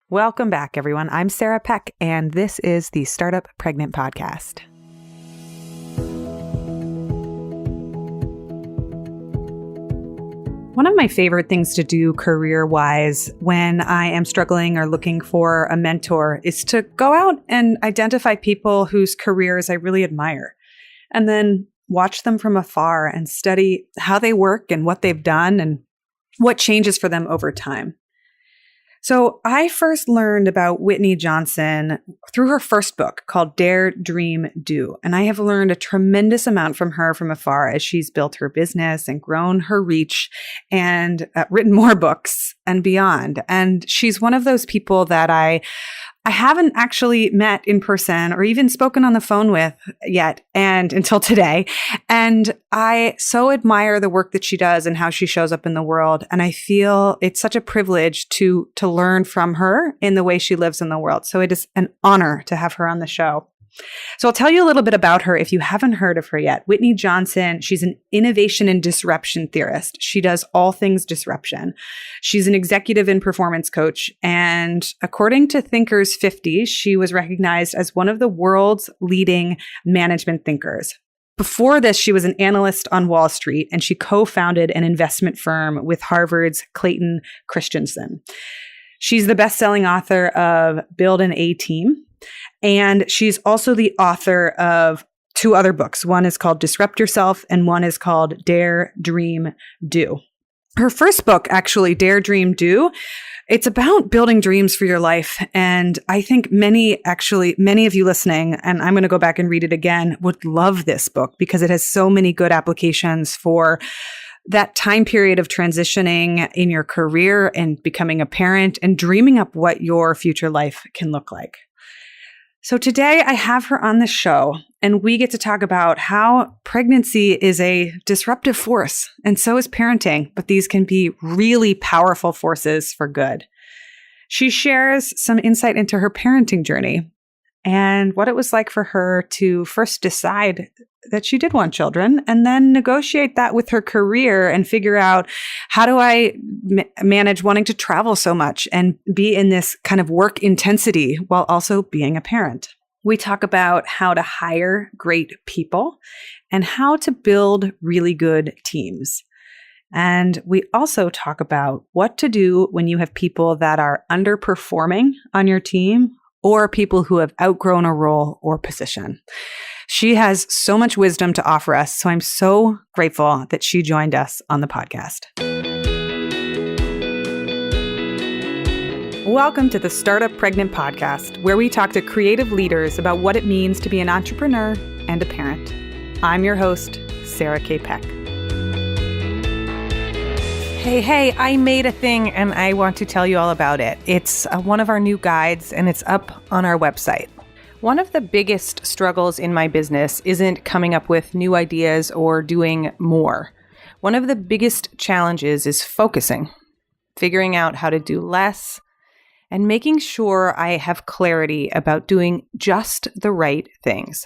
Welcome back, everyone. I'm Sarah Peck, and this is the Startup Pregnant Podcast. One of my favorite things to do career-wise when I am struggling or looking for a mentor is to go out and identify people whose careers I really admire, and then watch them from afar and study how they work and what they've done and what changes for them over time. So I first learned about Whitney Johnson through her first book called Dare, Dream, Do. And I have learned a tremendous amount from her from afar as she's built her business and grown her reach and written more books and beyond. And she's one of those people that I haven't actually met in person or even spoken on the phone with yet and until today. And I so admire the work that she does and how she shows up in the world. And I feel it's such a privilege to learn from her in the way she lives in the world. So it is an honor to have her on the show. So I'll tell you a little bit about her if you haven't heard of her yet. Whitney Johnson, she's an innovation and disruption theorist. She does all things disruption. She's an executive and performance coach. And according to Thinkers 50, she was recognized as one of the world's leading management thinkers. Before this, she was an analyst on Wall Street, and she co-founded an investment firm with Harvard's Clayton Christensen. She's the best-selling author of Build an A-Team. And she's also the author of two other books. One is called Disrupt Yourself, and one is called Dare, Dream, Do. Her first book, actually, Dare, Dream, Do, it's about building dreams for your life. And I think many of you listening, and I'm going to go back and read it again, would love this book because it has so many good applications for that time period of transitioning in your career and becoming a parent and dreaming up what your future life can look like. So today I have her on the show, and we get to talk about how pregnancy is a disruptive force, and so is parenting, but these can be really powerful forces for good. She shares some insight into her parenting journey and what it was like for her to first decide that she did want children and then negotiate that with her career and figure out, how do I manage wanting to travel so much and be in this kind of work intensity while also being a parent? We talk about how to hire great people and how to build really good teams. And we also talk about what to do when you have people that are underperforming on your team or people who have outgrown a role or position. She has so much wisdom to offer us, so I'm so grateful that she joined us on the podcast. Welcome to the Startup Pregnant Podcast, where we talk to creative leaders about what it means to be an entrepreneur and a parent. I'm your host, Sarah K. Peck. Hey, I made a thing and I want to tell you all about it. It's one of our new guides and it's up on our website. One of the biggest struggles in my business isn't coming up with new ideas or doing more. One of the biggest challenges is focusing, figuring out how to do less, and making sure I have clarity about doing just the right things.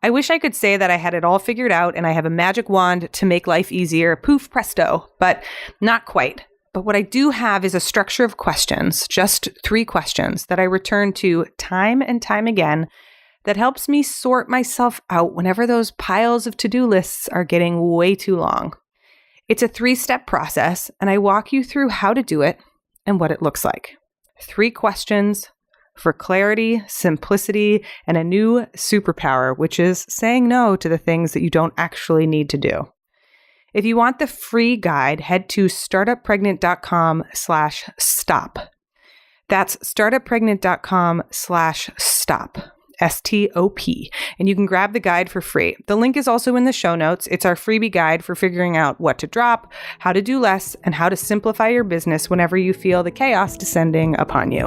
I wish I could say that I had it all figured out and I have a magic wand to make life easier, poof, presto, but not quite. But what I do have is a structure of questions, just 3 questions that I return to time and time again that helps me sort myself out whenever those piles of to-do lists are getting way too long. It's a 3-step process, and I walk you through how to do it and what it looks like. 3 questions for clarity, simplicity, and a new superpower, which is saying no to the things that you don't actually need to do. If you want the free guide, head to startuppregnant.com/stop. That's startuppregnant.com/stop. STOP. And you can grab the guide for free. The link is also in the show notes. It's our freebie guide for figuring out what to drop, how to do less, and how to simplify your business whenever you feel the chaos descending upon you.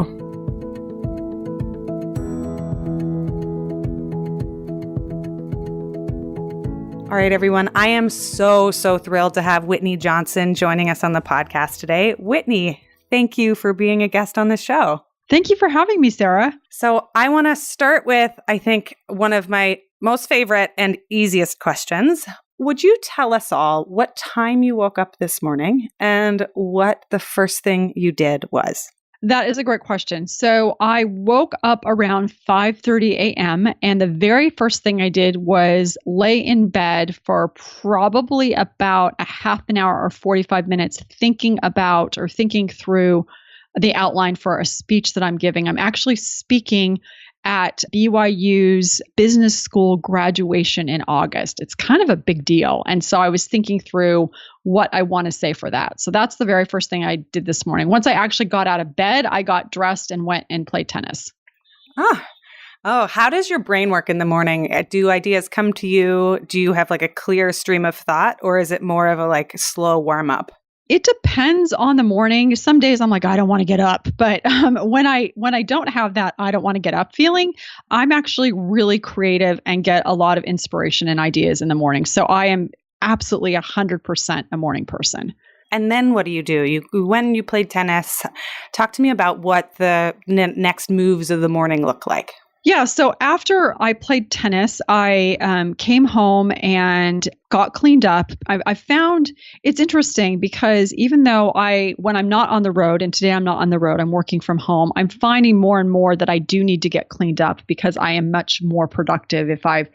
All right, everyone. I am so thrilled to have Whitney Johnson joining us on the podcast today. Whitney, thank you for being a guest on the show. Thank you for having me, Sarah. So I want to start with, I think, one of my most favorite and easiest questions. Would you tell us all what time you woke up this morning and what the first thing you did was? That is a great question. So I woke up around 5:30 a.m. and the very first thing I did was lay in bed for probably about a half an hour or 45 minutes thinking about or thinking through the outline for a speech that I'm giving. I'm actually speaking at BYU's business school graduation in August. It's kind of a big deal. And so I was thinking through what I want to say for that. So that's the very first thing I did this morning. Once I actually got out of bed, I got dressed and went and played tennis. Oh, how does your brain work in the morning? Do ideas come to you? Do you have like a clear stream of thought, or is it more of a like slow warm up? It depends on the morning. Some days I'm like, I don't want to get up. But when I don't have that, I don't want to get up feeling, I'm actually really creative and get a lot of inspiration and ideas in the morning. So I am absolutely 100% a morning person. And then what do? When you played tennis, talk to me about what the next moves of the morning look like. Yeah. So after I played tennis, I came home and got cleaned up. I found it's interesting because even though when I'm not on the road, and today I'm not on the road, I'm working from home, I'm finding more and more that I do need to get cleaned up because I am much more productive if I've,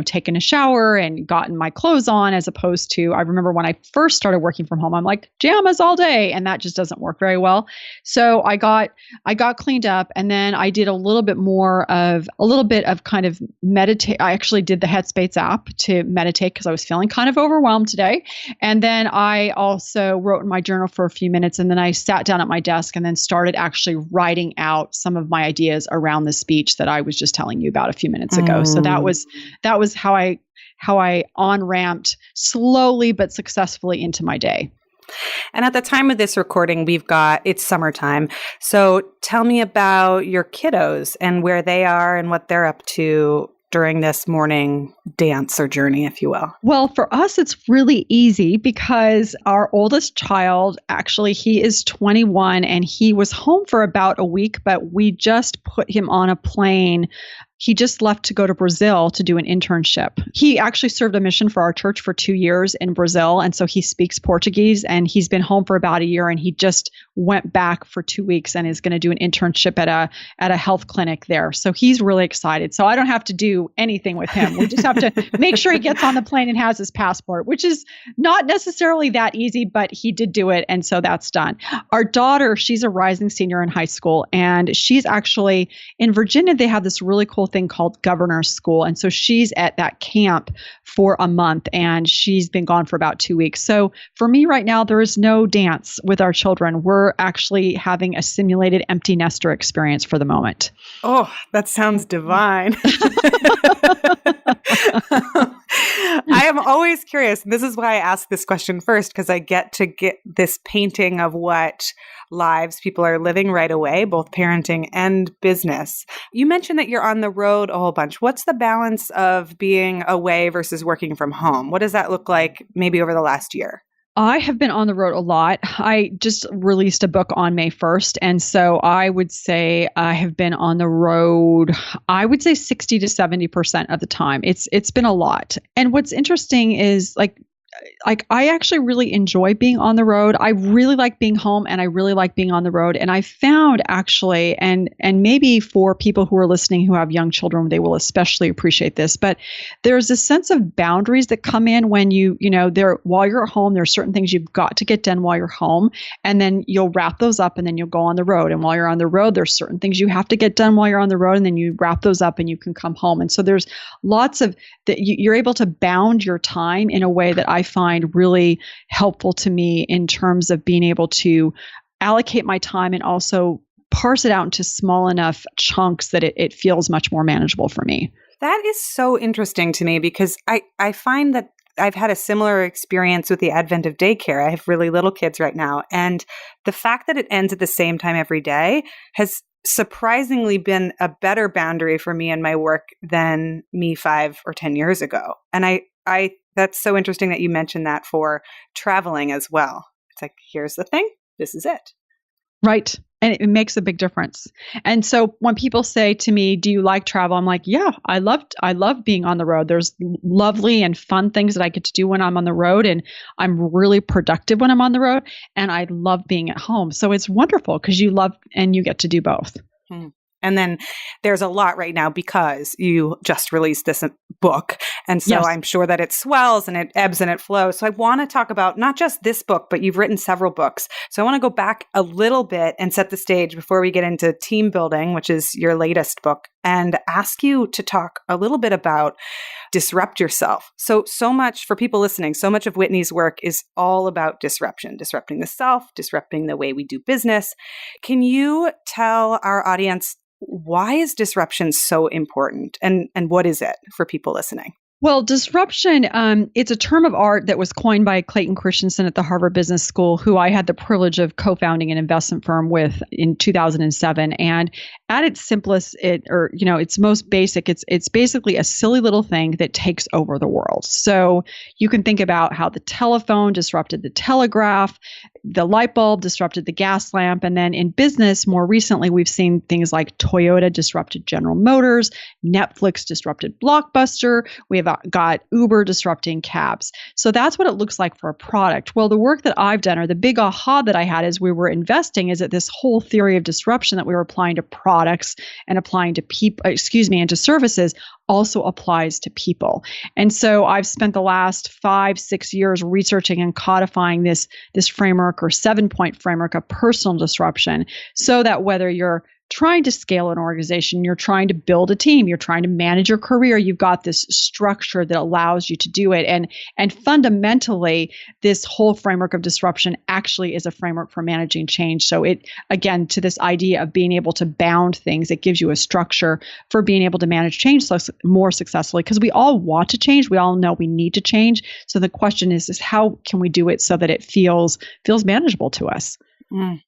taken a shower and gotten my clothes on, as opposed to, I remember when I first started working from home, I'm like pajamas all day, and that just doesn't work very well. So I got cleaned up, and then I did a little bit of kind of meditate. I actually did the Headspace app to meditate because I was feeling kind of overwhelmed today. And then I also wrote in my journal for a few minutes, and then I sat down at my desk and then started actually writing out some of my ideas around the speech that I was just telling you about a few minutes ago. So that was how I on-ramped slowly but successfully into my day. And at the time of this recording, it's summertime. So tell me about your kiddos and where they are and what they're up to during this morning dance or journey, if you will. Well, for us, it's really easy because our oldest child, actually, he is 21 and he was home for about a week, but we just put him on a plane. He just left to go to Brazil to do an internship. He actually served a mission for our church for 2 years in Brazil. And so he speaks Portuguese, and he's been home for about a year, and he just went back for 2 weeks and is going to do an internship at a health clinic there. So he's really excited. So I don't have to do anything with him. We just have to make sure he gets on the plane and has his passport, which is not necessarily that easy, but he did do it. And so that's done. Our daughter, she's a rising senior in high school, and she's actually in Virginia. They have this really cool thing called Governor's School. And so she's at that camp for a month, and she's been gone for about 2 weeks. So for me right now, there is no dance with our children. We're actually having a simulated empty nester experience for the moment. Oh, that sounds divine. I am always curious. This is why I ask this question first, because I get to get this painting of what lives people are living right away, both parenting and business. You mentioned that you're on the road a whole bunch. What's the balance of being away versus working from home? What does that look like maybe over the last year? I have been on the road a lot. I just released a book on May 1st. And so I would say I have been on the road, I would say 60 to 70% of the time. It's been a lot. And what's interesting is like I actually really enjoy being on the road. I really like being home, and I really like being on the road. And I found actually, and maybe for people who are listening who have young children, they will especially appreciate this, but there's a sense of boundaries that come in when while you're at home, there are certain things you've got to get done while you're home, and then you'll wrap those up and then you'll go on the road. And while you're on the road, there's certain things you have to get done while you're on the road, and then you wrap those up and you can come home. And so there's lots of that you're able to bound your time in a way that I find really helpful to me in terms of being able to allocate my time and also parse it out into small enough chunks that it feels much more manageable for me. That is so interesting to me because I find that I've had a similar experience with the advent of daycare. I have really little kids right now. And the fact that it ends at the same time every day has surprisingly been a better boundary for me and my work than me 5 or 10 years ago. And I that's so interesting that you mentioned that for traveling as well. It's like, here's the thing. This is it. Right. And it makes a big difference. And so when people say to me, "Do you like travel?" I'm like, "Yeah, I love being on the road. There's lovely and fun things that I get to do when I'm on the road, and I'm really productive when I'm on the road, and I love being at home." So it's wonderful because you love and you get to do both. Hmm. And then there's a lot right now because you just released this book. And so Yes. I'm sure that it swells and it ebbs and it flows. So I want to talk about not just this book, but you've written several books. So I want to go back a little bit and set the stage before we get into Team Building, which is your latest book, and ask you to talk a little bit about disrupt yourself. So much for people listening, so much of Whitney's work is all about disruption, disrupting the self, disrupting the way we do business. Can you tell our audience, why is disruption so important, and what is it for people listening? Well, disruption, it's a term of art that was coined by Clayton Christensen at the Harvard Business School, who I had the privilege of co-founding an investment firm with in 2007. And at its simplest, its most basic, it's basically a silly little thing that takes over the world. So you can think about how the telephone disrupted the telegraph, the light bulb disrupted the gas lamp, and then in business, more recently, we've seen things like Toyota disrupted General Motors, Netflix disrupted Blockbuster. We have got Uber disrupting cabs. So that's what it looks like for a product. Well, the work that I've done, or the big aha that I had as we were investing, is that this whole theory of disruption that we were applying to products and applying to people, and to services also applies to people. And so I've spent the last 5-6 years researching and codifying this framework, or 7-point framework of personal disruption, so that whether you're trying to scale an organization, you're trying to build a team, you're trying to manage your career, you've got this structure that allows you to do it. And fundamentally, this whole framework of disruption actually is a framework for managing change. So it, again, to this idea of being able to bound things, it gives you a structure for being able to manage change more successfully, because we all want to change. We all know we need to change. So the question is how can we do it so that it feels manageable to us? Mm.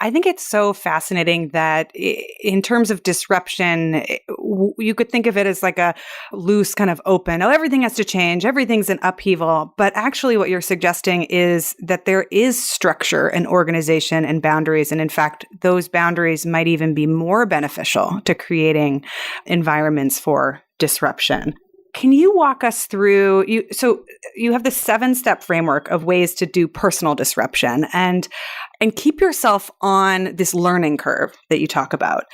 I think it's so fascinating that in terms of disruption, you could think of it as like a loose kind of open, oh, everything has to change, everything's an upheaval. But actually what you're suggesting is that there is structure and organization and boundaries. And in fact, those boundaries might even be more beneficial to creating environments for disruption. Can you walk us through, so you have the 7-step framework of ways to do personal disruption and keep yourself on this learning curve that you talk about.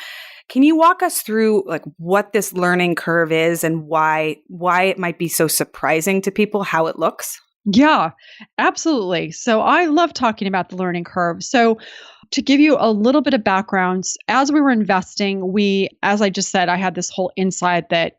Can you walk us through like what this learning curve is and why it might be so surprising to people how it looks? Yeah, absolutely. So I love talking about the learning curve. So to give you a little bit of background, as we were investing, as I just said, I had this whole insight that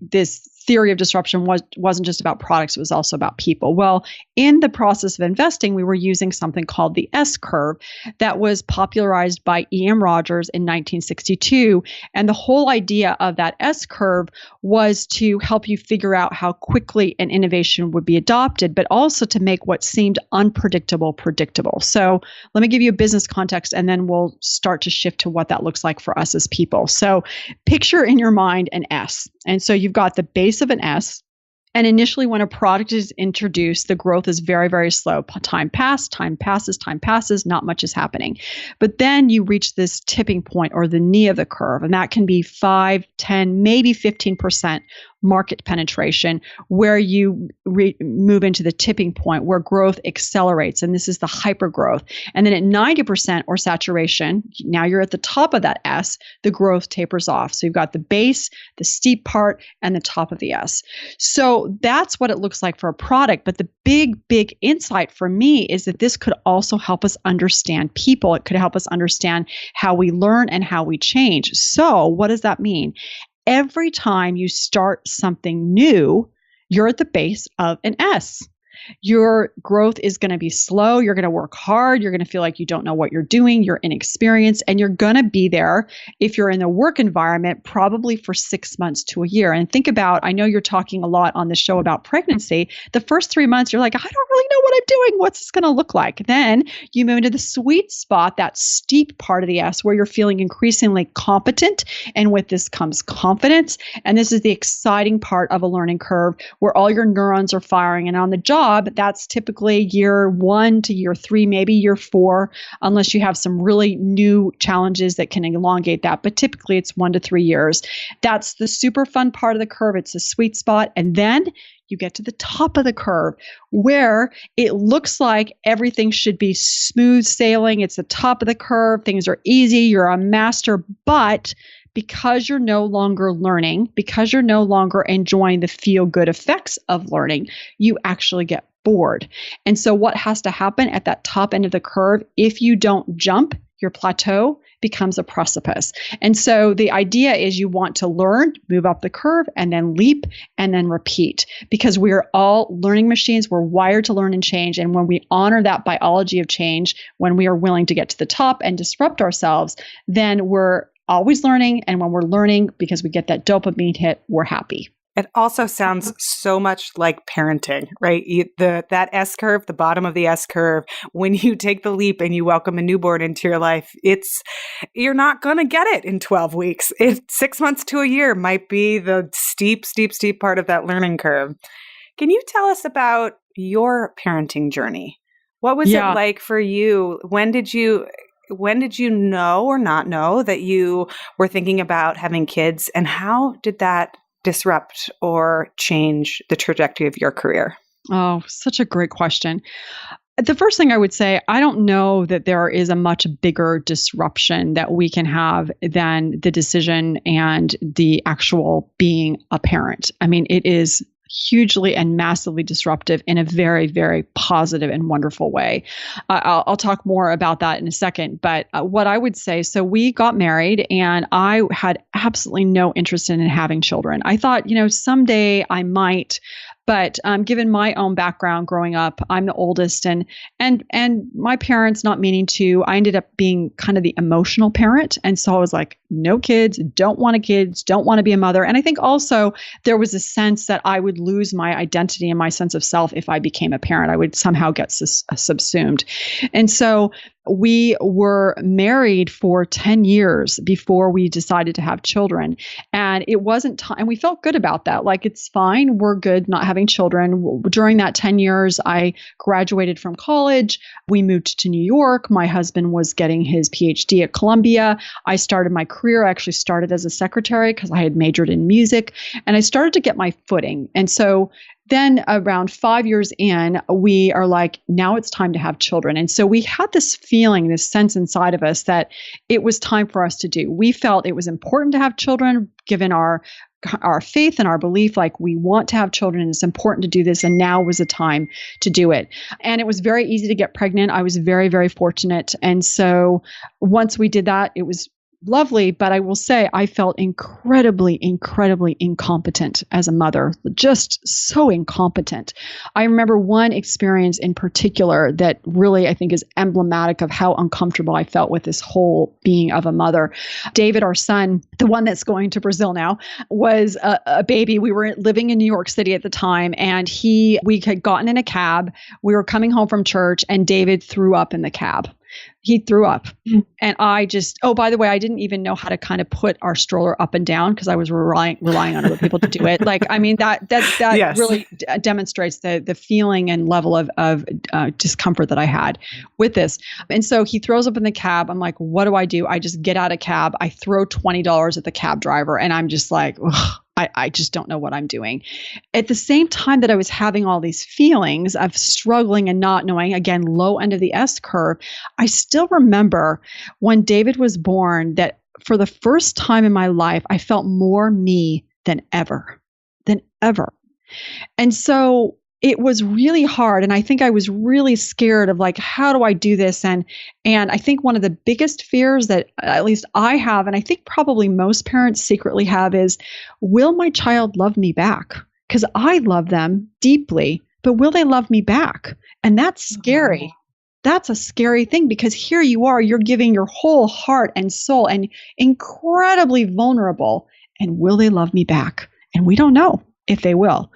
this theory of disruption wasn't just about products, it was also about people. Well, in the process of investing, we were using something called the S curve that was popularized by E.M. Rogers in 1962. And the whole idea of that S curve was to help you figure out how quickly an innovation would be adopted, but also to make what seemed unpredictable predictable. So let me give you a business context, and then we'll start to shift to what that looks like for us as people. So picture in your mind an S. And so you've got the base of an S. And initially, when a product is introduced, the growth is very, very slow. Time passes, not much is happening. But then you reach this tipping point, or the knee of the curve, and that can be 5, 10, maybe 15% market penetration, where you move into the tipping point where growth accelerates. And this is the hyper growth. And then at 90% or saturation, now you're at the top of that S, the growth tapers off. So you've got the base, the steep part, and the top of the S. So that's what it looks like for a product. But the big insight for me is that this could also help us understand people. It could help us understand how we learn and how we change. So what does that mean? Every time you start something new, you're at the base of an S. Your growth is going to be slow. You're going to work hard. You're going to feel like you don't know what you're doing. You're inexperienced, and you're going to be there if you're in the work environment, probably for 6 months to a year. And think about, I know you're talking a lot on the show about pregnancy. The first 3 months, you're like, I don't really know what I'm doing. What's this going to look like? Then you move into the sweet spot, that steep part of the S, where you're feeling increasingly competent. And with this comes confidence. And this is the exciting part of a learning curve, where all your neurons are firing. And on the job, job, that's typically year 1 to year 3, maybe year 4, unless you have some really new challenges that can elongate that. But typically it's 1 to 3 years. That's the super fun part of the curve. It's a sweet spot. And then you get to the top of the curve where it looks like everything should be smooth sailing. It's the top of the curve. Things are easy. You're a master. But because you're no longer learning, because you're no longer enjoying the feel-good effects of learning, you actually get bored. And so what has to happen at that top end of the curve, if you don't jump, your plateau becomes a precipice. And so the idea is you want to learn, move up the curve, and then leap, and then repeat. Because we are all learning machines. We're wired to learn and change. And when we honor that biology of change, when we are willing to get to the top and disrupt ourselves, then we're always learning. And when we're learning, because we get that dopamine hit, we're happy. It also sounds so much like parenting, right? That S curve, the bottom of the S curve, when you take the leap and you welcome a newborn into your life, you're not going to get it in 12 weeks. 6 months to a year might be the steep part of that learning curve. Can you tell us about your parenting journey? What was it like for you? When did you know or not know that you were thinking about having kids, and how did that disrupt or change the trajectory of your career? Oh, such a great question. The first thing I would say, I don't know that there is a much bigger disruption that we can have than the decision and the actual being a parent. I mean, it is hugely and massively disruptive in a very, very positive and wonderful way. I'll talk more about that in a second. But what I would say, so we got married and I had absolutely no interest in having children. I thought, someday I might. But given my own background growing up, I'm the oldest, and my parents not meaning to, I ended up being kind of the emotional parent. And so I was like, no kids, don't want kids, don't want to be a mother. And I think also there was a sense that I would lose my identity and my sense of self if I became a parent. I would somehow get subsumed. And so we were married for 10 years before we decided to have children. And it wasn't time. And we felt good about that. Like, it's fine. We're good not having children. During that 10 years, I graduated from college. We moved to New York. My husband was getting his PhD at Columbia. I started my career. I actually started as a secretary because I had majored in music. And I started to get my footing. And so then around 5 years in, we are like, now it's time to have children. And so we had this feeling, this sense inside of us that it was time for us to do. We felt it was important to have children, given our faith and our belief, like we want to have children and it's important to do this. And now was the time to do it. And it was very easy to get pregnant. I was very, very fortunate. And so once we did that, it was lovely, but I will say I felt incredibly, incredibly incompetent as a mother, just so incompetent. I remember one experience in particular that really I think is emblematic of how uncomfortable I felt with this whole being of a mother. David, our son, the one that's going to Brazil now, was a baby. We were living in New York City at the time, and we had gotten in a cab. We were coming home from church, and David threw up in the cab. He threw up. And I just, by the way, I didn't even know how to kind of put our stroller up and down because I was relying on other people to do it. Like, I mean, that yes. Really demonstrates the feeling and level of discomfort that I had with this. And so he throws up in the cab. I'm like, what do? I just get out of cab. I throw $20 at the cab driver. And I'm just like, ugh. I just don't know what I'm doing. At the same time that I was having all these feelings of struggling and not knowing, again, low end of the S curve, I still remember when David was born that for the first time in my life, I felt more me than ever. And so it was really hard. And I think I was really scared of like, how do I do this? And I think one of the biggest fears that at least I have, and I think probably most parents secretly have, is, will my child love me back? Because I love them deeply, but will they love me back? And that's scary. That's a scary thing, because here you are, you're giving your whole heart and soul and incredibly vulnerable. And will they love me back? And we don't know if they will.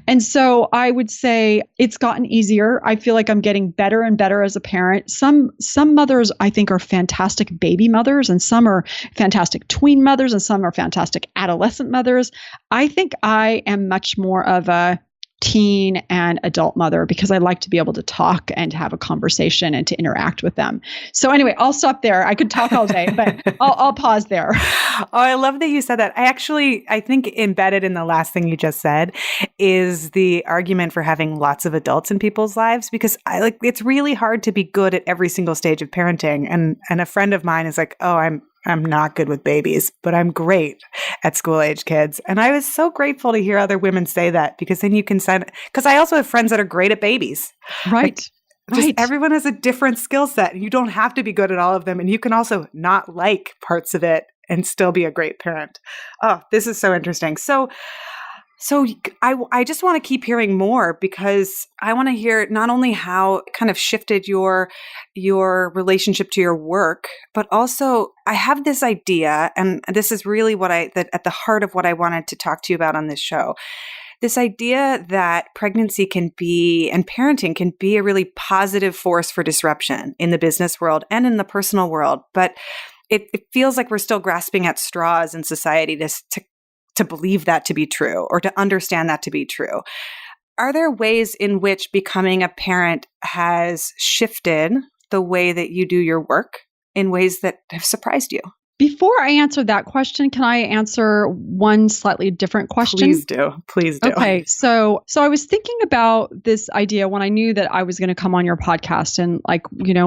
And so I would say it's gotten easier. I feel like I'm getting better and better as a parent. Some mothers I think are fantastic baby mothers, and some are fantastic tween mothers, and some are fantastic adolescent mothers. I think I am much more of a teen and adult mother because I like to be able to talk and to have a conversation and to interact with them. So anyway, I'll stop there. I could talk all day, but I'll pause there. Oh, I love that you said that. I think embedded in the last thing you just said is the argument for having lots of adults in people's lives, because it's really hard to be good at every single stage of parenting. And a friend of mine is like, oh, I'm not good with babies, but I'm great at school age kids. And I was so grateful to hear other women say that, because then you can because I also have friends that are great at babies. Right. Just everyone has a different skill set. You don't have to be good at all of them. And you can also not like parts of it and still be a great parent. Oh, this is so interesting. So I just want to keep hearing more, because I want to hear not only how it kind of shifted your relationship to your work, but also I have this idea, and this is really that at the heart of what I wanted to talk to you about on this show. This idea that pregnancy can be, and parenting can be, a really positive force for disruption in the business world and in the personal world. But it feels like we're still grasping at straws in society to believe that to be true, or to understand that to be true. Are there ways in which becoming a parent has shifted the way that you do your work in ways that have surprised you? Before I answer that question, can I answer one slightly different question? Please do. Please do. Okay. So I was thinking about this idea when I knew that I was going to come on your podcast, and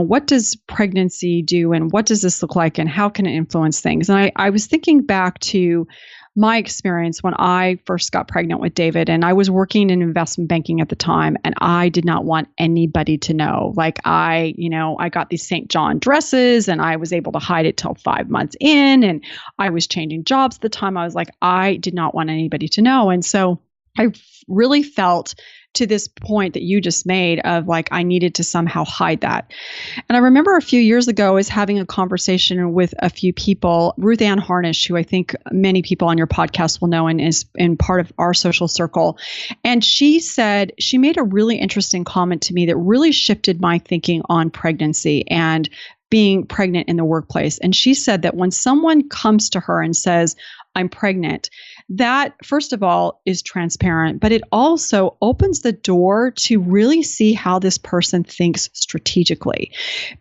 what does pregnancy do, and what does this look like, and how can it influence things? And I was thinking back to my experience when I first got pregnant with David, and I was working in investment banking at the time, and I did not want anybody to know. I got these St. John dresses, and I was able to hide it till 5 months in, and I was changing jobs at the time. I was like, I did not want anybody to know. And so I really felt to this point that you just made of I needed to somehow hide that. And I remember a few years ago is having a conversation with a few people, Ruth Ann Harnish, who I think many people on your podcast will know and is in part of our social circle. And she made a really interesting comment to me that really shifted my thinking on pregnancy and being pregnant in the workplace. And she said that when someone comes to her and says, I'm pregnant, that, first of all, is transparent, but it also opens the door to really see how this person thinks strategically.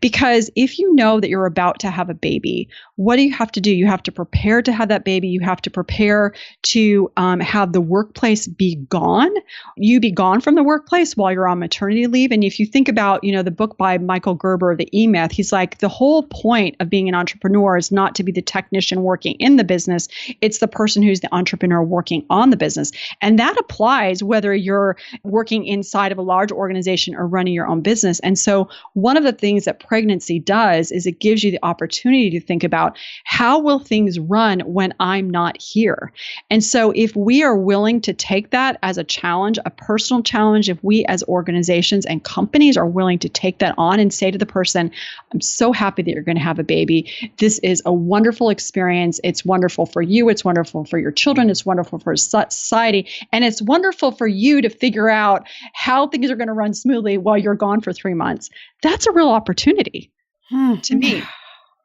Because if you know that you're about to have a baby, what do you have to do? You have to prepare to have that baby. You have to prepare to have the workplace be gone. You be gone from the workplace while you're on maternity leave. And if you think about, the book by Michael Gerber, The E-Myth, he's like, the whole point of being an entrepreneur is not to be the technician working in the business. It's the person who's the entrepreneur working on the business. And that applies whether you're working inside of a large organization or running your own business. And so one of the things that pregnancy does is it gives you the opportunity to think about, how will things run when I'm not here? And so if we are willing to take that as a challenge, a personal challenge, if we as organizations and companies are willing to take that on and say to the person, I'm so happy that you're going to have a baby. This is a wonderful experience. It's wonderful for you. It's wonderful for your children. It's wonderful for society. And it's wonderful for you to figure out how things are going to run smoothly while you're gone for 3 months. That's a real opportunity to me.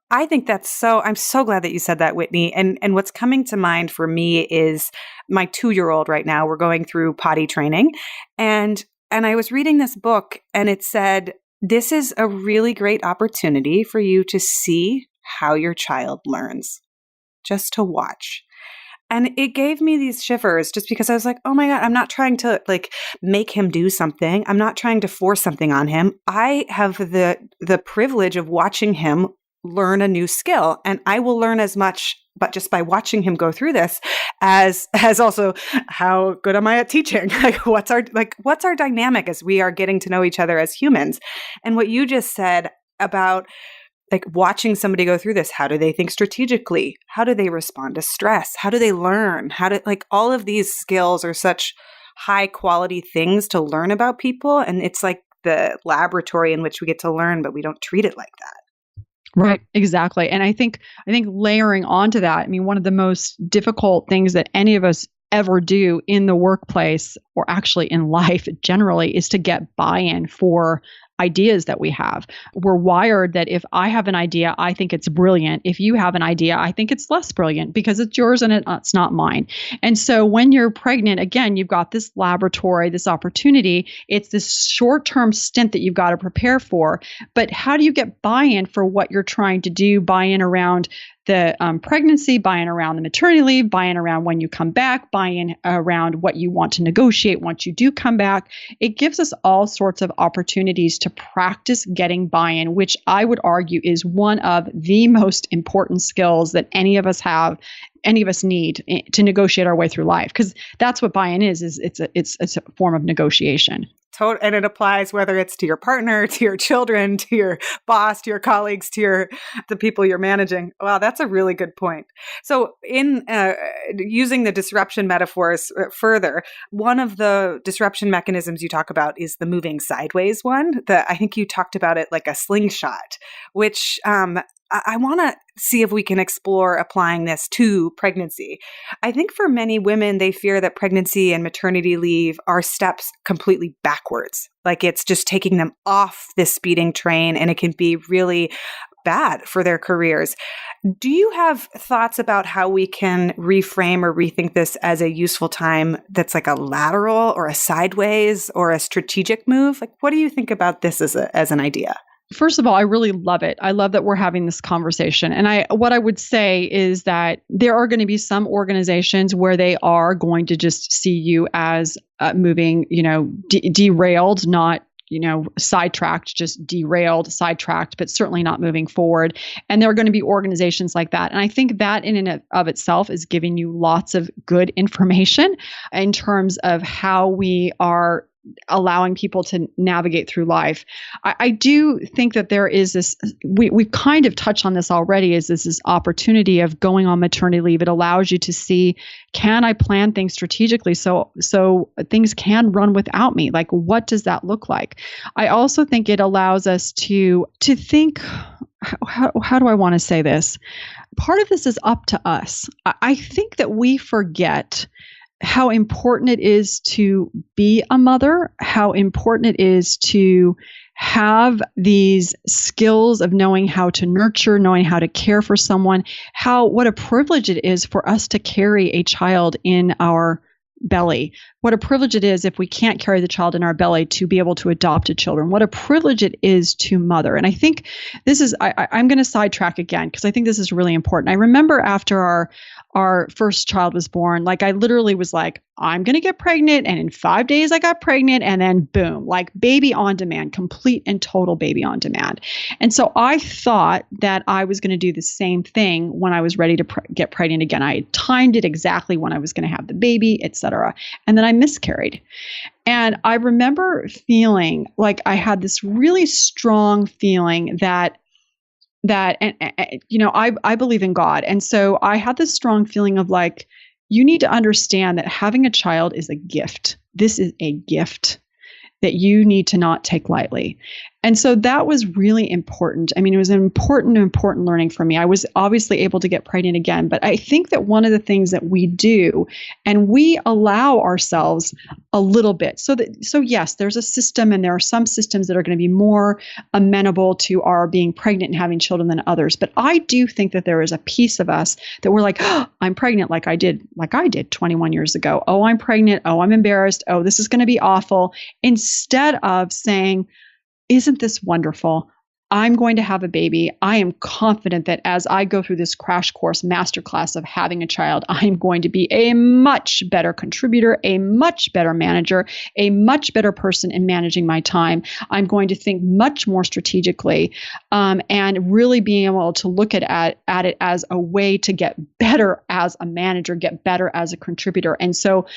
I think I'm so glad that you said that, Whitney. And what's coming to mind for me is my 2-year-old right now. We're going through potty training. And I was reading this book, and it said, this is a really great opportunity for you to see how your child learns, just to watch. And it gave me these shivers, just because I was like, oh my God, I'm not trying to make him do something. I'm not trying to force something on him. I have the privilege of watching him learn a new skill, and I will learn as much, but just by watching him go through this, as also how good am I at teaching? What's our dynamic as we are getting to know each other as humans? And what you just said about watching somebody go through this, how do they think strategically? How do they respond to stress? How do they learn? All of these skills are such high quality things to learn about people. And it's like the laboratory in which we get to learn, but we don't treat it like that. Right, exactly. And I think layering onto that, one of the most difficult things that any of us ever do in the workplace, or actually in life generally, is to get buy-in for ideas that we have. We're wired that if I have an idea, I think it's brilliant. If you have an idea, I think it's less brilliant because it's yours and it's not mine. And so when you're pregnant, again, you've got this laboratory, this opportunity. It's this short-term stint that you've got to prepare for. But how do you get buy-in for what you're trying to do? Buy-in around the pregnancy, buy-in around the maternity leave, buy-in around when you come back, buy-in around what you want to negotiate once you do come back. It gives us all sorts of opportunities to practice getting buy-in, which I would argue is one of the most important skills that any of us need to negotiate our way through life. Because that's what buy-in is it's a form of negotiation. And it applies whether it's to your partner, to your children, to your boss, to your colleagues, to the people you're managing. Wow, that's a really good point. So in using the disruption metaphors further, one of the disruption mechanisms you talk about is the moving sideways one. I think you talked about it like a slingshot, which I want to see if we can explore applying this to pregnancy. I think for many women, they fear that pregnancy and maternity leave are steps completely backwards. Like it's just taking them off this speeding train, and it can be really bad for their careers. Do you have thoughts about how we can reframe or rethink this as a useful time that's like a lateral or a sideways or a strategic move? Like, what do you think about this as an idea? First of all, I really love it. I love that we're having this conversation. And what I would say is that there are going to be some organizations where they are going to just see you as moving, derailed, not, sidetracked, just derailed, sidetracked, but certainly not moving forward. And there are going to be organizations like that. And I think that in and of itself is giving you lots of good information in terms of how we are allowing people to navigate through life. I do think that there is this, we've kind of touched on this already, is this opportunity of going on maternity leave. It allows you to see, can I plan things strategically so things can run without me? Like, what does that look like? I also think it allows us to think, how do I want to say this? Part of this is up to us. I think that we forget how important it is to be a mother, how important it is to have these skills of knowing how to nurture, knowing how to care for someone, what a privilege it is for us to carry a child in our belly. What a privilege it is if we can't carry the child in our belly to be able to adopt a children. What a privilege it is to mother. And I think this is, I'm going to sidetrack again because I think this is really important. I remember after our first child was born, like I literally was like, I'm going to get pregnant. And in 5 days I got pregnant, and then boom, like baby on demand, complete and total baby on demand. And so I thought that I was going to do the same thing when I was ready to get pregnant again. I had timed it exactly when I was going to have the baby, et cetera. And then I miscarried. And I remember feeling like I had this really strong feeling that I believe in God. And so I had this strong feeling of like, you need to understand that having a child is a gift. This is a gift that you need to not take lightly. And so that was really important. I mean, it was an important learning for me. I was obviously able to get pregnant again, but I think that one of the things that we do, and we allow ourselves a little bit. So yes, there's a system, and there are some systems that are going to be more amenable to our being pregnant and having children than others. But I do think that there is a piece of us that we're like, oh, I'm pregnant like I did 21 years ago. Oh, I'm pregnant. Oh, I'm embarrassed. Oh, this is going to be awful. Instead of saying, isn't this wonderful? I'm going to have a baby. I am confident that as I go through this crash course masterclass of having a child, I'm going to be a much better contributor, a much better manager, a much better person in managing my time. I'm going to think much more strategically, and really being able to look at it as a way to get better as a manager, get better as a contributor. And so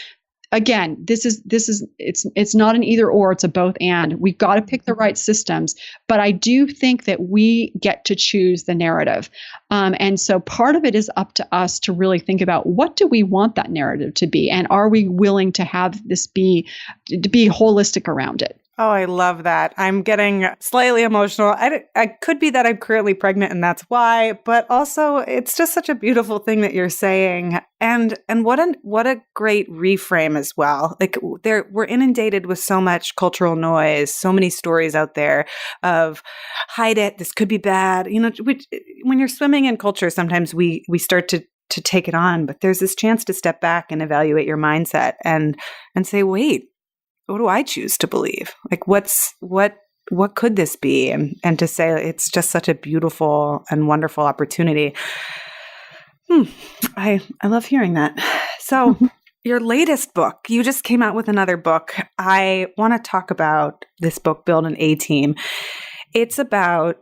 again, it's not an either or, it's a both and. We've got to pick the right systems, but I do think that we get to choose the narrative. And so part of it is up to us to really think about, what do we want that narrative to be? And are we willing to have this be holistic around it? Oh, I love that. I'm getting slightly emotional. I could be that I'm currently pregnant and that's why, but also it's just such a beautiful thing that you're saying. And what a great reframe as well. Like we're inundated with so much cultural noise, so many stories out there of hide it, this could be bad. When you're swimming in culture, sometimes we start to take it on, but there's this chance to step back and evaluate your mindset and say, wait, what do I choose to believe? Like what could this be? And to say it's just such a beautiful and wonderful opportunity. I love hearing that. So your latest book, you just came out with another book. I want to talk about this book, Build an A-Team. It's about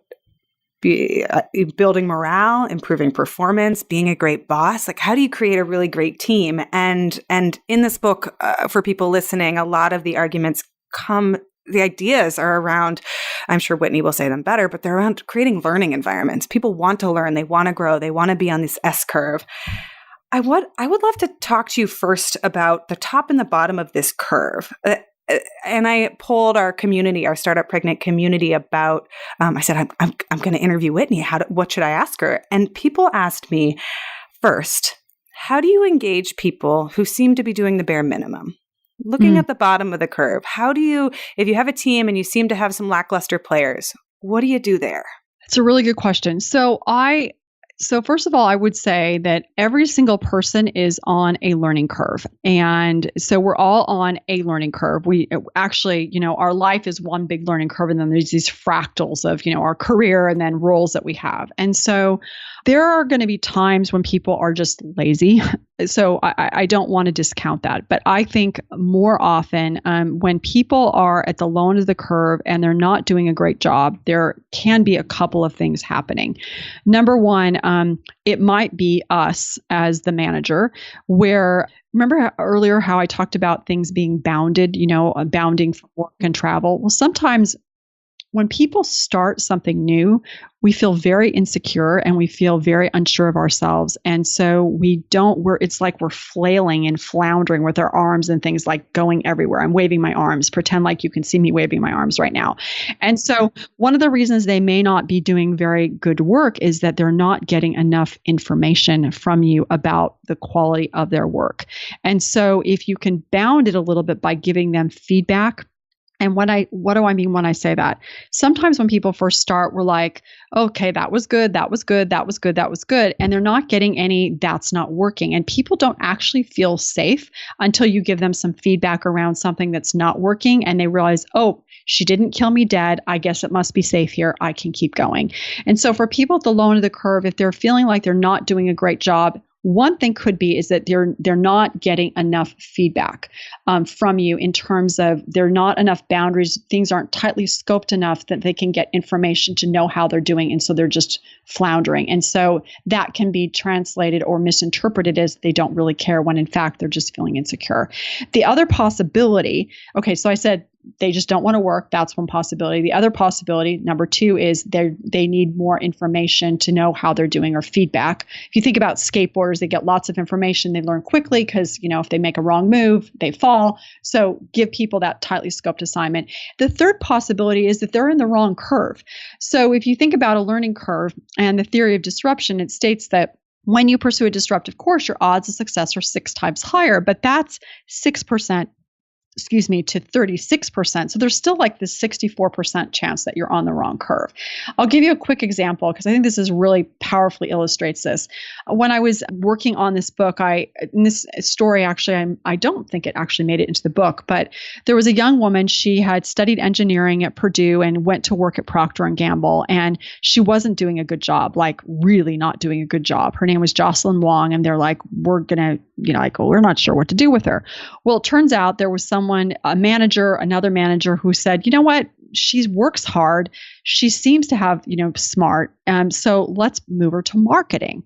building morale, improving performance, being a great boss. Like, how do you create a really great team? And in this book, for people listening, a lot of the ideas are around, I'm sure Whitney will say them better, but they're around creating learning environments. People want to learn, they want to grow, they want to be on this S curve. I would love to talk to you first about the top and the bottom of this curve. And I polled our community, our Startup Pregnant community about, I said, I'm going to interview Whitney. What should I ask her? And people asked me first, how do you engage people who seem to be doing the bare minimum? Looking at the bottom of the curve, if you have a team and you seem to have some lackluster players, what do you do there? It's a really good question. So first of all, I would say that every single person is on a learning curve. And so we're all on a learning curve. We actually, our life is one big learning curve. And then there's these fractals of, our career and then roles that we have. And so there are going to be times when people are just lazy. So I don't want to discount that. But I think more often when people are at the low end of the curve and they're not doing a great job, there can be a couple of things happening. Number one, it might be us as the manager, where remember earlier how I talked about things being bounded, bounding for work and travel. Well, sometimes when people start something new, we feel very insecure and we feel very unsure of ourselves. And so it's like we're flailing and floundering with our arms and things like going everywhere. I'm waving my arms, pretend like you can see me waving my arms right now. And so one of the reasons they may not be doing very good work is that they're not getting enough information from you about the quality of their work. And so if you can bound it a little bit by giving them feedback. And what do I mean when I say that? Sometimes when people first start, we're like, okay, that was good, that was good, that was good, that was good. And they're not getting any, that's not working. And people don't actually feel safe until you give them some feedback around something that's not working. And they realize, oh, she didn't kill me dead. I guess it must be safe here. I can keep going. And so for people at the low end of the curve, if they're feeling like they're not doing a great job, one thing could be is that they're not getting enough feedback from you in terms of there are not enough boundaries. Things aren't tightly scoped enough that they can get information to know how they're doing. And so they're just floundering. And so that can be translated or misinterpreted as they don't really care when in fact they're just feeling insecure. The other possibility, okay, so I said they just don't want to work. That's one possibility. The other possibility, number two, is they need more information to know how they're doing or feedback. If you think about skateboarders, they get lots of information. They learn quickly because, if they make a wrong move, they fall. So give people that tightly scoped assignment. The third possibility is that they're in the wrong curve. So if you think about a learning curve and the theory of disruption, it states that when you pursue a disruptive course, your odds of success are 6 times higher, but that's 6% to 36%. So there's still like this 64% chance that you're on the wrong curve. I'll give you a quick example because I think this is really powerfully illustrates this. When I was working on this book, in this story, actually, I don't think it actually made it into the book, but there was a young woman. She had studied engineering at Purdue and went to work at Procter & Gamble, and she wasn't doing a good job, like really not doing a good job. Her name was Jocelyn Wong, and they're like, we're going to, we're not sure what to do with her. Well, it turns out there was another manager who said, you know what, she works hard. She seems to have, smart. So let's move her to marketing.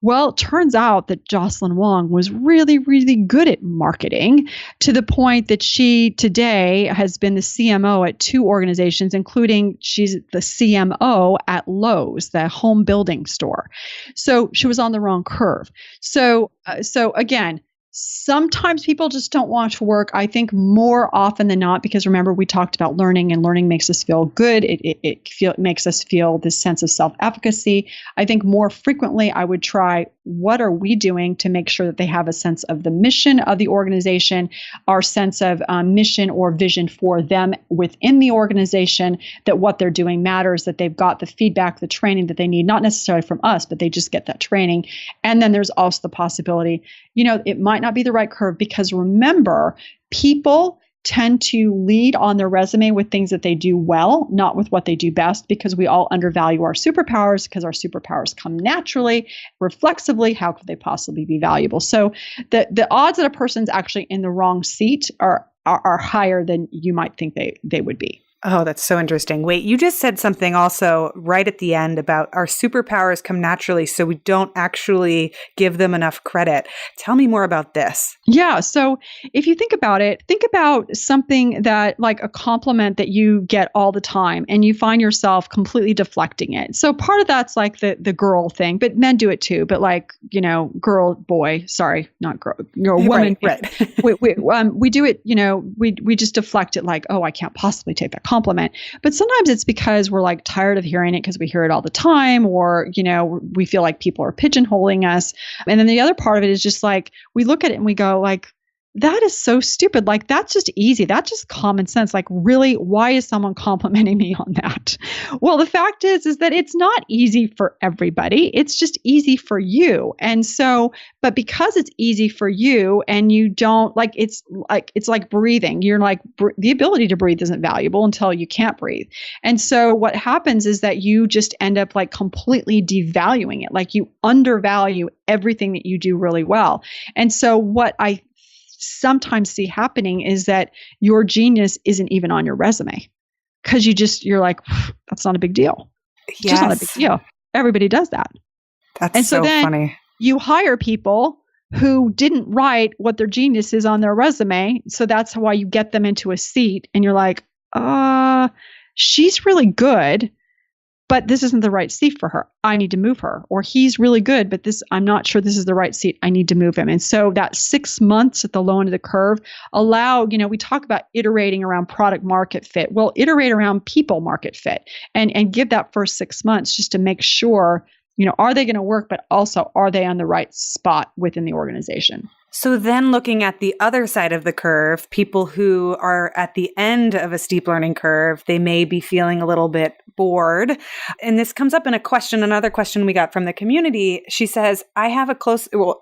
Well, it turns out that Jocelyn Wong was really, really good at marketing to the point that she today has been the CMO at 2 organizations, including she's the CMO at Lowe's, the home building store. So she was on the wrong curve. So again, Sometimes people just don't want to work. I think more often than not, because remember, we talked about learning, and learning makes us feel good. It makes us feel this sense of self-efficacy. I think more frequently, I would try, what are we doing to make sure that they have a sense of the mission of the organization, our sense of mission or vision for them within the organization, that what they're doing matters, that they've got the feedback, the training that they need, not necessarily from us, but they just get that training. And then there's also the possibility, it might not be the right curve, because remember, people tend to lead on their resume with things that they do well, not with what they do best, because we all undervalue our superpowers, because our superpowers come naturally, reflexively. How could they possibly be valuable? So the odds that a person's actually in the wrong seat are higher than you might think they would be. Oh, that's so interesting. Wait, you just said something also right at the end about our superpowers come naturally, so we don't actually give them enough credit. Tell me more about this. Yeah. So if you think about it, think about something that, like a compliment that you get all the time and you find yourself completely deflecting it. So part of that's like the girl thing, but men do it too. But like, girl, boy, sorry, not girl, woman. Right. we do it, we just deflect it like, oh, I can't possibly take that compliment. But sometimes it's because we're like tired of hearing it, because we hear it all the time, or, we feel like people are pigeonholing us. And then the other part of it is just like, we look at it and we go like, that is so stupid. Like, that's just easy. That's just common sense. Like, really, why is someone complimenting me on that? Well, the fact is that it's not easy for everybody. It's just easy for you. And so, but because it's easy for you and you don't it's like breathing. You're like, the ability to breathe isn't valuable until you can't breathe. And so what happens is that you just end up like completely devaluing it. Like, you undervalue everything that you do really well. And so what I sometimes see happening is that your genius isn't even on your resume, because you're like, that's not a big deal. It's just not a big deal. Everybody does that. That's so then funny. You hire people who didn't write what their genius is on their resume. So that's why you get them into a seat and you're like, she's really good, but this isn't the right seat for her. I need to move her. Or he's really good, but I'm not sure this is the right seat. I need to move him. And so that 6 months at the low end of the curve we talk about iterating around product market fit. Well, iterate around people market fit and give that first 6 months just to make sure, are they going to work, but also are they on the right spot within the organization? So then looking at the other side of the curve, people who are at the end of a steep learning curve, they may be feeling a little bit bored. And this comes up in another question we got from the community. She says,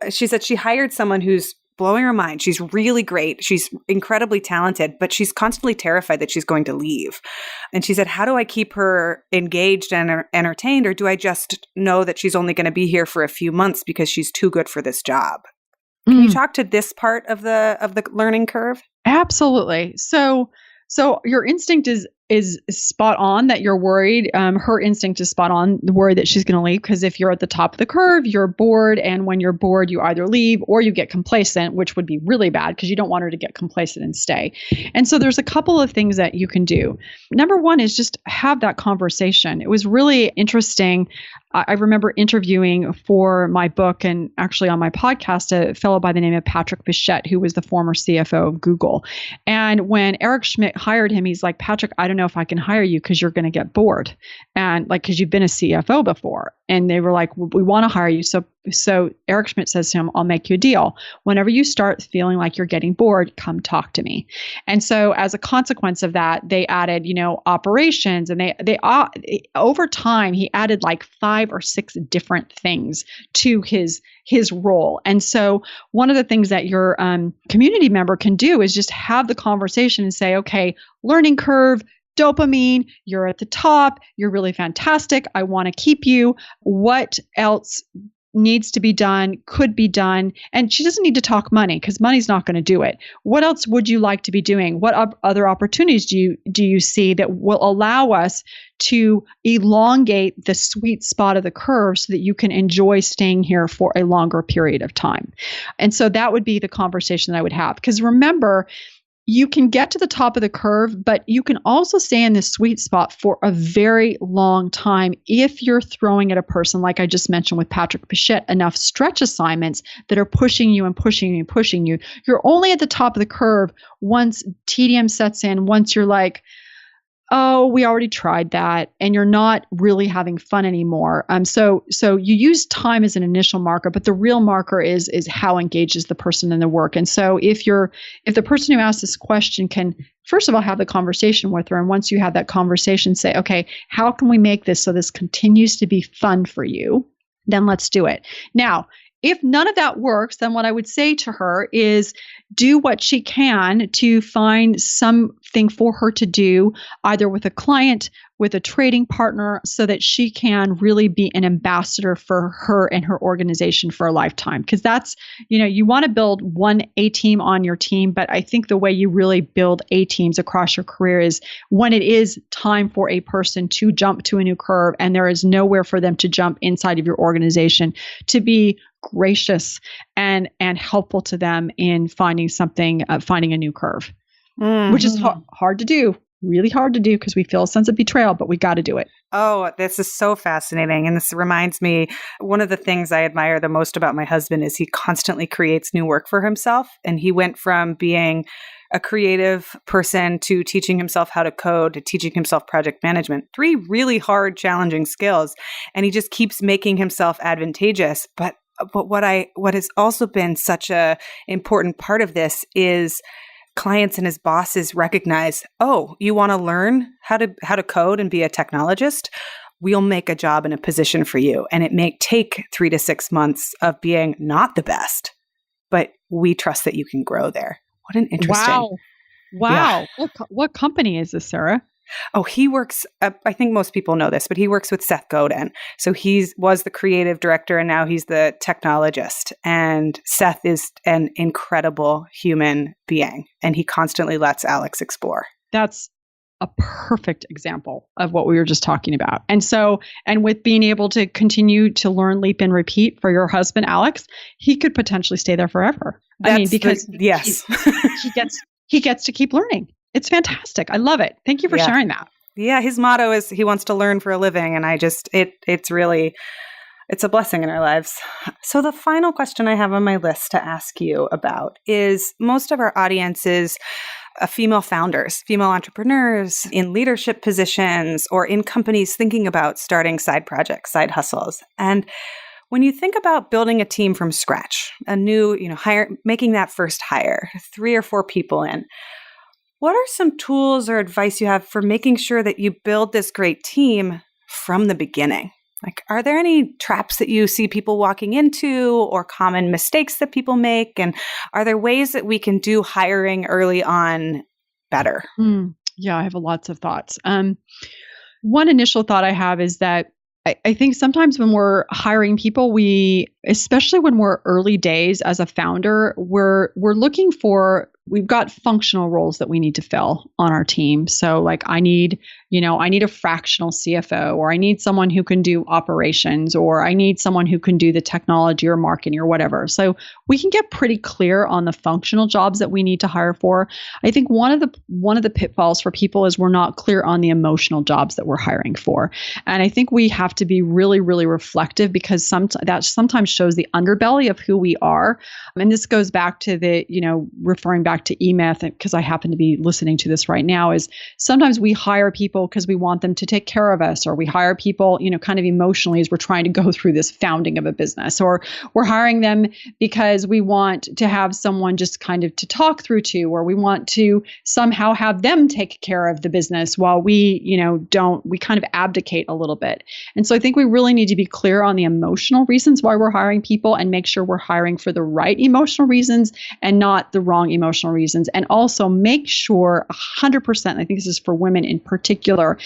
she said she hired someone who's blowing her mind. She's really great. She's incredibly talented, but she's constantly terrified that she's going to leave. And she said, how do I keep her engaged and entertained? Or do I just know that she's only going to be here for a few months because she's too good for this job? Can you talk to this part of the learning curve? Absolutely. So your instinct is spot on that you're worried. Her instinct is spot on, the worry that she's going to leave, because if you're at the top of the curve, you're bored. And when you're bored, you either leave or you get complacent, which would be really bad because you don't want her to get complacent and stay. And so there's a couple of things that you can do. Number one is just have that conversation. It was really interesting. I remember interviewing for my book and actually on my podcast a fellow by the name of Patrick Bichette, who was the former CFO of Google. And when Eric Schmidt hired him, he's like, Patrick, I don't know if I can hire you because you're going to get bored. And like, because you've been a CFO before. And they were like, well, we want to hire you. So Eric Schmidt says to him, I'll make you a deal. Whenever you start feeling like you're getting bored, come talk to me. And so as a consequence of that, they added, operations, and they over time, he added like 5 or 6 different things to his role. And so one of the things that your community member can do is just have the conversation and say, okay, learning curve, dopamine, you're at the top, you're really fantastic, I want to keep you. What else needs to be done, could be done? And she doesn't need to talk money, because money's not going to do it. What else would you like to be doing? What other opportunities do you see that will allow us to elongate the sweet spot of the curve so that you can enjoy staying here for a longer period of time? And so that would be the conversation that I would have. Because remember, you can get to the top of the curve, but you can also stay in this sweet spot for a very long time if you're throwing at a person, like I just mentioned with Patrick Pichette, enough stretch assignments that are pushing you and pushing you and pushing you. You're only at the top of the curve once tedium sets in, once you're like, oh, we already tried that, and you're not really having fun anymore. So you use time as an initial marker, but the real marker is how engaged is the person in the work. And so if the person who asks this question can first of all have the conversation with her, and once you have that conversation, say, okay, how can we make this so this continues to be fun for you? Then let's do it. Now, if none of that works, then what I would say to her is do what she can to find something for her to do, either with a client, with a trading partner, so that she can really be an ambassador for her and her organization for a lifetime. Because that's, you want to build one A team on your team, but I think the way you really build A teams across your career is when it is time for a person to jump to a new curve and there is nowhere for them to jump inside of your organization, to be gracious and helpful to them in finding a new curve, which is hard to do, really hard to do, because we feel a sense of betrayal, but we got to do it. Oh, this is so fascinating. And this reminds me, one of the things I admire the most about my husband is he constantly creates new work for himself. And he went from being a creative person to teaching himself how to code, to teaching himself project management, 3 really hard, challenging skills. And he just keeps making himself advantageous. But what has also been such a important part of this is clients and his bosses recognize, oh, you want to learn how to code and be a technologist? We'll make a job and a position for you. And it may take 3 to 6 months of being not the best, but we trust that you can grow there. What an interesting. Wow. Yeah. What company is this, Sarah? Oh, he works, I think most people know this, but he works with Seth Godin. So was the creative director and now he's the technologist. And Seth is an incredible human being. And he constantly lets Alex explore. That's a perfect example of what we were just talking about. And with being able to continue to learn, leap, and repeat for your husband, Alex, he could potentially stay there forever. Because yes, he gets to keep learning. It's fantastic. I love it. Thank you for sharing that. Yeah. His motto is he wants to learn for a living. And it's a blessing in our lives. So the final question I have on my list to ask you about is most of our audience is female founders, female entrepreneurs in leadership positions or in companies thinking about starting side projects, side hustles. And when you think about building a team from scratch, a new, making that first hire, 3 or 4 people in, what are some tools or advice you have for making sure that you build this great team from the beginning? Like, are there any traps that you see people walking into or common mistakes that people make? And are there ways that we can do hiring early on better? Yeah, I have lots of thoughts. One initial thought I have is that I think sometimes when we're hiring people, especially when we're early days as a founder, we're looking for, we've got functional roles that we need to fill on our team. So like I need a fractional CFO, or I need someone who can do operations, or I need someone who can do the technology or marketing or whatever. So we can get pretty clear on the functional jobs that we need to hire for. I think one of the pitfalls for people is we're not clear on the emotional jobs that we're hiring for. And I think we have to be really, really reflective, because that sometimes shows the underbelly of who we are. And this goes back to referring back to E-Myth, because I happen to be listening to this right now, is sometimes we hire people because we want them to take care of us, or we hire people, kind of emotionally as we're trying to go through this founding of a business, or we're hiring them because we want to have someone just kind of to talk through to, or we want to somehow have them take care of the business while we kind of abdicate a little bit. And so I think we really need to be clear on the emotional reasons why we're hiring people, and make sure we're hiring for the right emotional reasons and not the wrong emotional reasons. And also make sure 100%, I think this is for women in particular,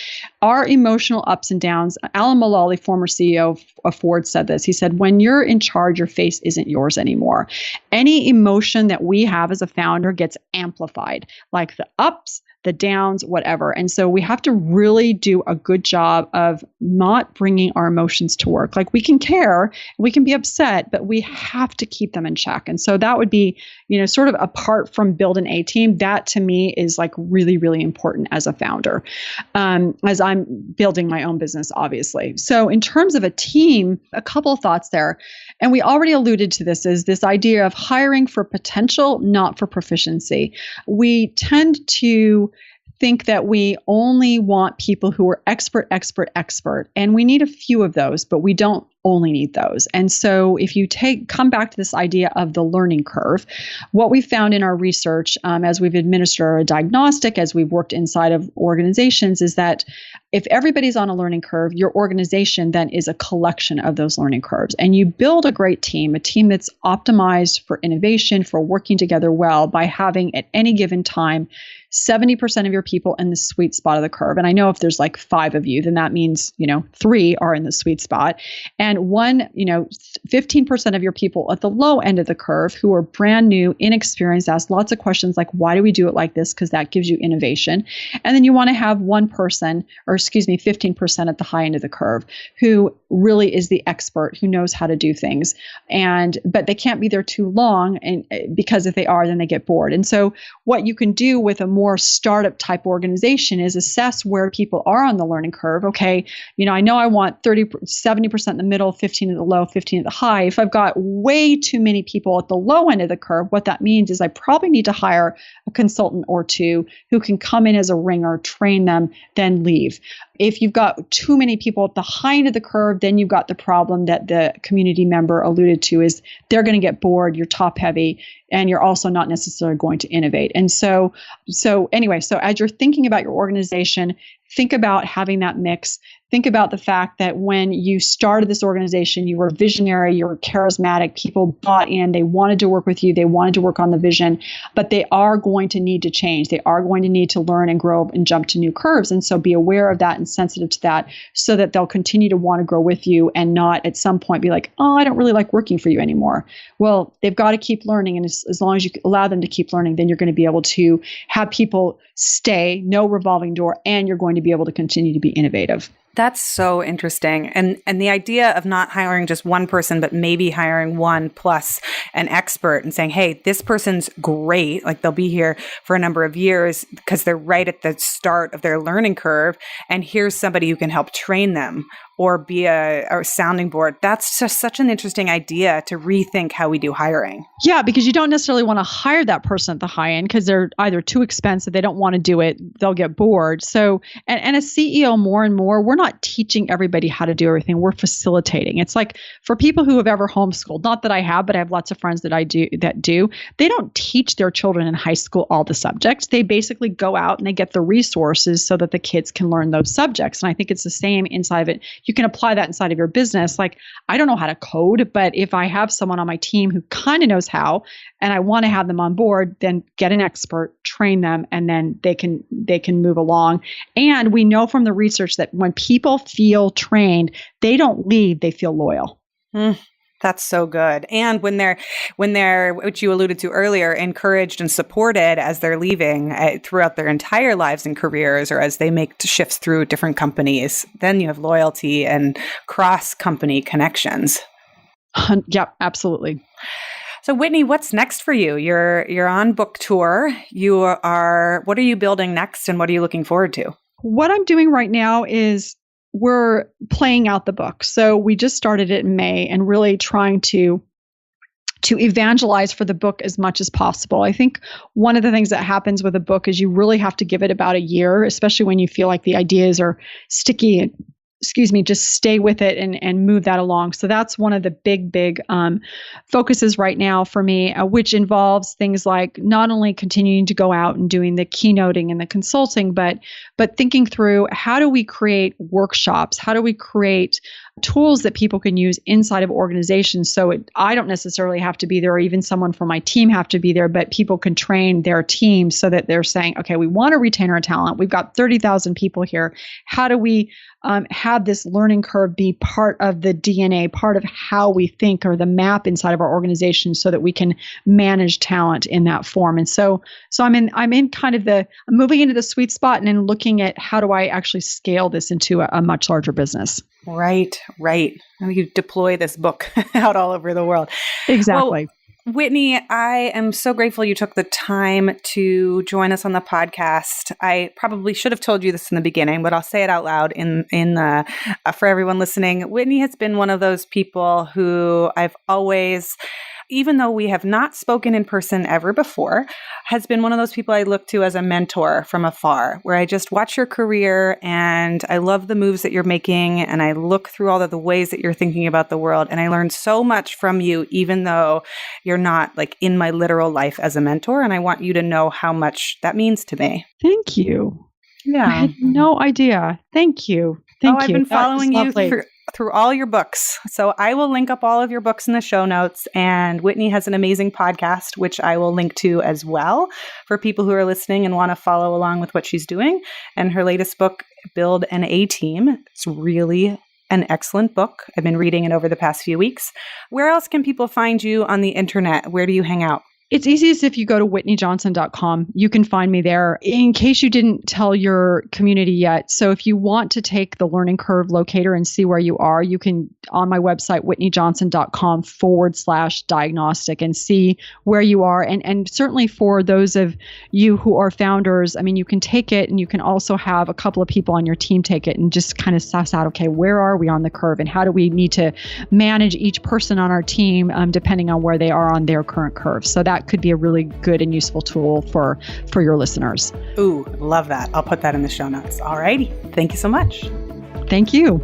our emotional ups and downs. Alan Mulally, former CEO of Ford, said this. He said, when you're in charge, your face isn't yours anymore. Any emotion that we have as a founder gets amplified, like the ups, the downs, whatever. And so we have to really do a good job of not bringing our emotions to work. Like we can care, we can be upset, but we have to keep them in check. And so that would be, sort of apart from build an A team, that to me is like really, really important as a founder, as I'm building my own business, obviously. So in terms of a team, a couple of thoughts there. And we already alluded to this, is this idea of hiring for potential, not for proficiency. We tend to think that we only want people who are expert, and we need a few of those, but we don't only need those. And so if you come back to this idea of the learning curve, what we found in our research, as we've administered a diagnostic, as we've worked inside of organizations, is that if everybody's on a learning curve, your organization then is a collection of those learning curves. And you build a great team, a team that's optimized for innovation, for working together well, by having at any given time 70% of your people in the sweet spot of the curve. And I know if there's like 5 of you, then that means, 3 are in the sweet spot. And 15% of your people at the low end of the curve who are brand new, inexperienced, ask lots of questions like, why do we do it like this? Because that gives you innovation. And then you want to have 15% at the high end of the curve who really is the expert, who knows how to do things. But they can't be there too long, and because if they are, then they get bored. And so what you can do with a more startup type organization is assess where people are on the learning curve. Okay, I know I want 70% in the middle, 15 at the low, 15 at the high. If I've got way too many people at the low end of the curve, what that means is I probably need to hire a consultant or two who can come in as a ringer, train them, then leave. If you've got too many people at the high end of the curve, then you've got the problem that the community member alluded to, is they're going to get bored, you're top heavy, and you're also not necessarily going to innovate. And so as you're thinking about your organization, think about having that mix. Think about the fact that when you started this organization, you were visionary, you were charismatic, people bought in, they wanted to work with you, they wanted to work on the vision, but they are going to need to change. They are going to need to learn and grow and jump to new curves. And so be aware of that and sensitive to that, so that they'll continue to want to grow with you and not at some point be like, oh, I don't really like working for you anymore. Well, they've got to keep learning. And as long as you allow them to keep learning, then you're going to be able to have people stay, no revolving door, and you're going to be able to continue to be innovative. That's so interesting. And the idea of not hiring just one person, but maybe hiring one plus an expert and saying, hey, this person's great. Like they'll be here for a number of years because they're right at the start of their learning curve. And here's somebody who can help train them or be a sounding board. That's just such an interesting idea to rethink how we do hiring. Yeah, because you don't necessarily want to hire that person at the high end because they're either too expensive, they don't want to do it, they'll get bored. So, and as CEO, more and more, we're not teaching everybody how to do everything. We're facilitating. It's like for people who have ever homeschooled, not that I have, but I have lots of friends that do, they don't teach their children in high school all the subjects. They basically go out and they get the resources so that the kids can learn those subjects. And I think it's the same inside of it. You can apply that inside of your business. Like, I don't know how to code, but if I have someone on my team who kind of knows how, and I want to have them on board, then get an expert, train them, and then they can move along. And we know from the research that when people feel trained, they don't leave, they feel loyal. That's so good. And when they're, which you alluded to earlier, encouraged and supported as they're leaving throughout their entire lives and careers, or as they make shifts through different companies, then you have loyalty and cross-company connections. Yep, absolutely. So Whitney, what's next for you? You're on book tour. What are you building next, and what are you looking forward to? What I'm doing right now is we're playing out the book. So we just started it in May and really trying to evangelize for the book as much as possible. I think one of the things that happens with a book is you really have to give it about a year, especially when you feel like the ideas are sticky and just stay with it and move that along. So that's one of the big focuses right now for me, which involves things like not only continuing to go out and doing the keynoting and the consulting, but thinking through how do we create workshops? How do we create tools that people can use inside of organizations. So I don't necessarily have to be there, or even someone from my team have to be there, but people can train their team so that they're saying, okay, we want to retain our talent. We've got 30,000 people here. How do we have this learning curve be part of the DNA, part of how we think, or the map inside of our organization, so that we can manage talent in that form? And so I'm in kind of I'm moving into the sweet spot and then looking at how do I actually scale this into a much larger business. Right. And you deploy this book out all over the world. Exactly. Well, Whitney, I am so grateful you took the time to join us on the podcast. I probably should have told you this in the beginning, but I'll say it out loud for everyone listening. Whitney has been one of those people who I've always, even though we have not spoken in person ever before, has been one of those people I look to as a mentor from afar, where I just watch your career and I love the moves that you're making, and I look through all of the ways that you're thinking about the world, and I learn so much from you, even though you're not like in my literal life as a mentor, and I want you to know how much that means to me. Thank you. Yeah. I had no idea. Thank you. I've been following you through all your books. So I will link up all of your books in the show notes. And Whitney has an amazing podcast, which I will link to as well for people who are listening and want to follow along with what she's doing. And her latest book, Build an A-Team. It's really an excellent book. I've been reading it over the past few weeks. Where else can people find you on the internet? Where do you hang out? It's easiest if you go to whitneyjohnson.com. You can find me there in case you didn't tell your community yet. So if you want to take the learning curve locator and see where you are, you can on my website, whitneyjohnson.com/diagnostic, and see where you are. And certainly for those of you who are founders, I mean, you can take it and you can also have a couple of people on your team take it and just kind of suss out, okay, where are we on the curve and how do we need to manage each person on our team depending on where they are on their current curve. So that could be a really good and useful tool for your listeners. Ooh, love that. I'll put that in the show notes. All righty. Thank you so much. Thank you.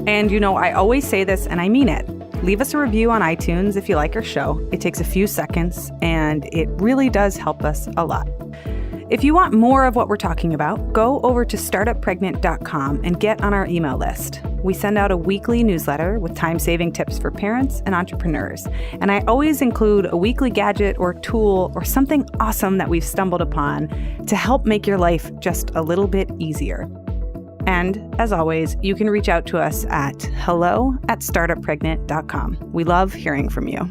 And I always say this and I mean it. Leave us a review on iTunes if you like our show. It takes a few seconds and it really does help us a lot. If you want more of what we're talking about, go over to startuppregnant.com and get on our email list. We send out a weekly newsletter with time-saving tips for parents and entrepreneurs. And I always include a weekly gadget or tool or something awesome that we've stumbled upon to help make your life just a little bit easier. And as always, you can reach out to us at hello@startuppregnant.com. We love hearing from you.